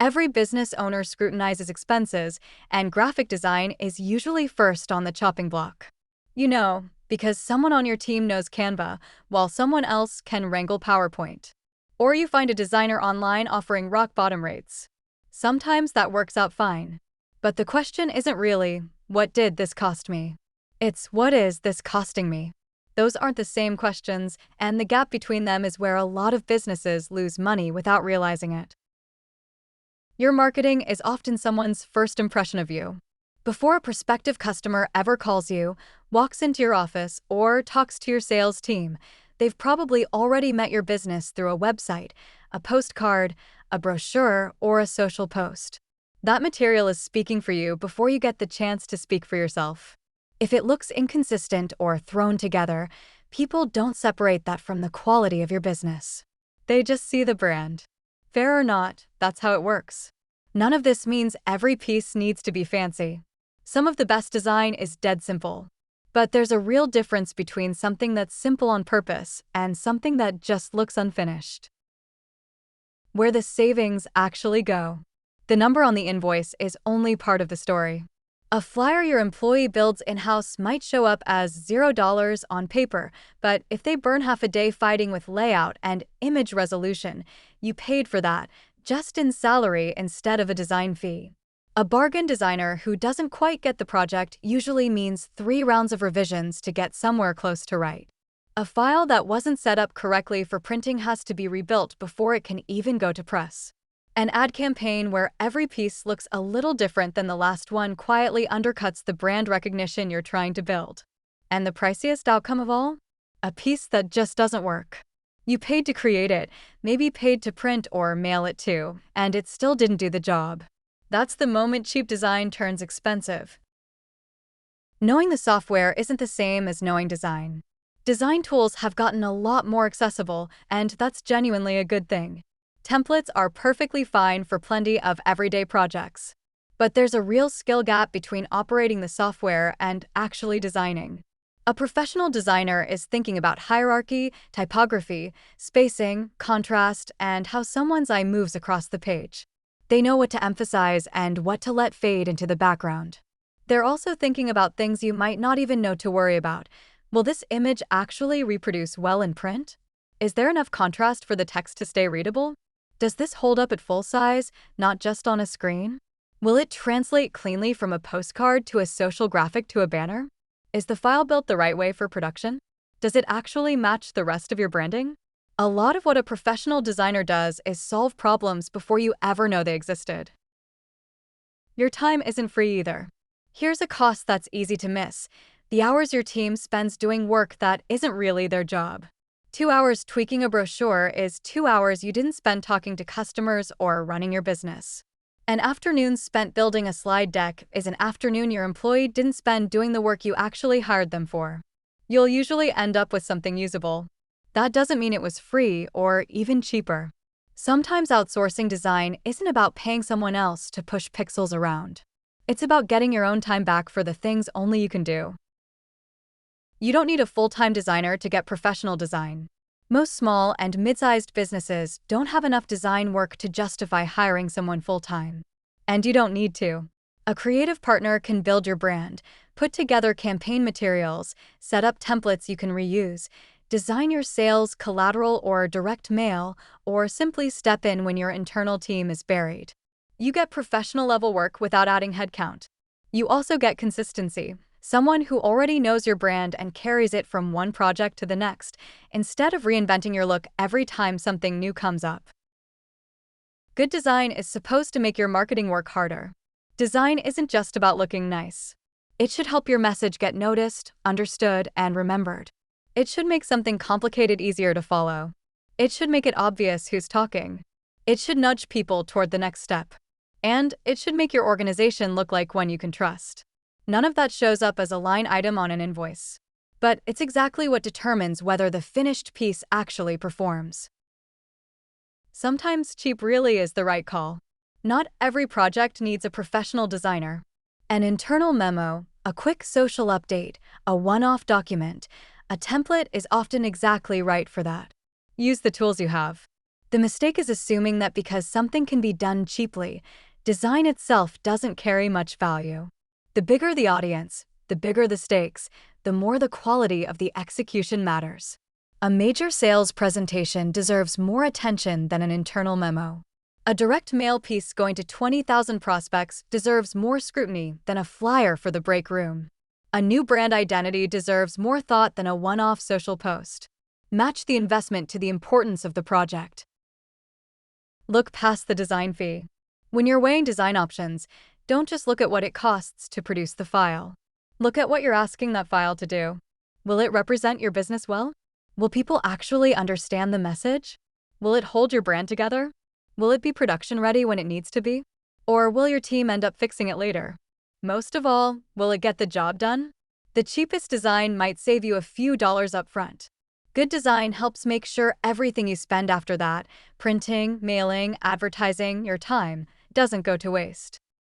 Every business owner scrutinizes expenses, and graphic design is usually first on the chopping block. Because someone on your team knows Canva, while someone else can wrangle PowerPoint. Or you find a designer online offering rock-bottom rates. Sometimes that works out fine. But the question isn't really, what did this cost me? It's, what is this costing me? Those aren't the same questions, and the gap between them is where a lot of businesses lose money without realizing it. Your marketing is often someone's first impression of you. Before a prospective customer ever calls you, walks into your office, or talks to your sales team, they've probably already met your business through a website, a postcard, a brochure, or a social post. That material is speaking for you before you get the chance to speak for yourself. If it looks inconsistent or thrown together, people don't separate that from the quality of your business. They just see the brand. Fair or not, that's how it works. None of this means every piece needs to be fancy. Some of the best design is dead simple. But there's a real difference between something that's simple on purpose and something that just looks unfinished. Where the savings actually go. The number on the invoice is only part of the story. A flyer your employee builds in-house might show up as $0 on paper, but if they burn half a day fighting with layout and image resolution, you paid for that, just in salary instead of a design fee. A bargain designer who doesn't quite get the project usually means 3 rounds of revisions to get somewhere close to right. A file that wasn't set up correctly for printing has to be rebuilt before it can even go to press. An ad campaign where every piece looks a little different than the last one quietly undercuts the brand recognition you're trying to build. And the priciest outcome of all? A piece that just doesn't work. You paid to create it, maybe paid to print or mail it too, and it still didn't do the job. That's the moment cheap design turns expensive. Knowing the software isn't the same as knowing design. Design tools have gotten a lot more accessible, and that's genuinely a good thing. Templates are perfectly fine for plenty of everyday projects. But there's a real skill gap between operating the software and actually designing. A professional designer is thinking about hierarchy, typography, spacing, contrast, and how someone's eye moves across the page. They know what to emphasize and what to let fade into the background. They're also thinking about things you might not even know to worry about. Will this image actually reproduce well in print? Is there enough contrast for the text to stay readable? Does this hold up at full size, not just on a screen? Will it translate cleanly from a postcard to a social graphic to a banner? Is the file built the right way for production? Does it actually match the rest of your branding? A lot of what a professional designer does is solve problems before you ever know they existed. Your time isn't free either. Here's a cost that's easy to miss: the hours your team spends doing work that isn't really their job. 2 hours tweaking a brochure is 2 hours you didn't spend talking to customers or running your business. An afternoon spent building a slide deck is an afternoon your employee didn't spend doing the work you actually hired them for. You'll usually end up with something usable. That doesn't mean it was free or even cheaper. Sometimes outsourcing design isn't about paying someone else to push pixels around. It's about getting your own time back for the things only you can do. You don't need a full-time designer to get professional design. Most small and mid-sized businesses don't have enough design work to justify hiring someone full-time. And you don't need to. A creative partner can build your brand, put together campaign materials, set up templates you can reuse, design your sales, collateral, or direct mail, or simply step in when your internal team is buried. You get professional-level work without adding headcount. You also get consistency. Someone who already knows your brand and carries it from one project to the next, instead of reinventing your look every time something new comes up. Good design is supposed to make your marketing work harder. Design isn't just about looking nice. It should help your message get noticed, understood, and remembered. It should make something complicated easier to follow. It should make it obvious who's talking. It should nudge people toward the next step. And it should make your organization look like one you can trust. None of that shows up as a line item on an invoice. But it's exactly what determines whether the finished piece actually performs. Sometimes cheap really is the right call. Not every project needs a professional designer. An internal memo, a quick social update, a one-off document, a template is often exactly right for that. Use the tools you have. The mistake is assuming that because something can be done cheaply, design itself doesn't carry much value. The bigger the audience, the bigger the stakes, the more the quality of the execution matters. A major sales presentation deserves more attention than an internal memo. A direct mail piece going to 20,000 prospects deserves more scrutiny than a flyer for the break room. A new brand identity deserves more thought than a one-off social post. Match the investment to the importance of the project. Look past the design fee. When you're weighing design options, don't just look at what it costs to produce the file. Look at what you're asking that file to do. Will it represent your business well? Will people actually understand the message? Will it hold your brand together? Will it be production ready when it needs to be? Or will your team end up fixing it later? Most of all, will it get the job done? The cheapest design might save you a few dollars up front. Good design helps make sure everything you spend after that, printing, mailing, advertising, your time, doesn't go to waste.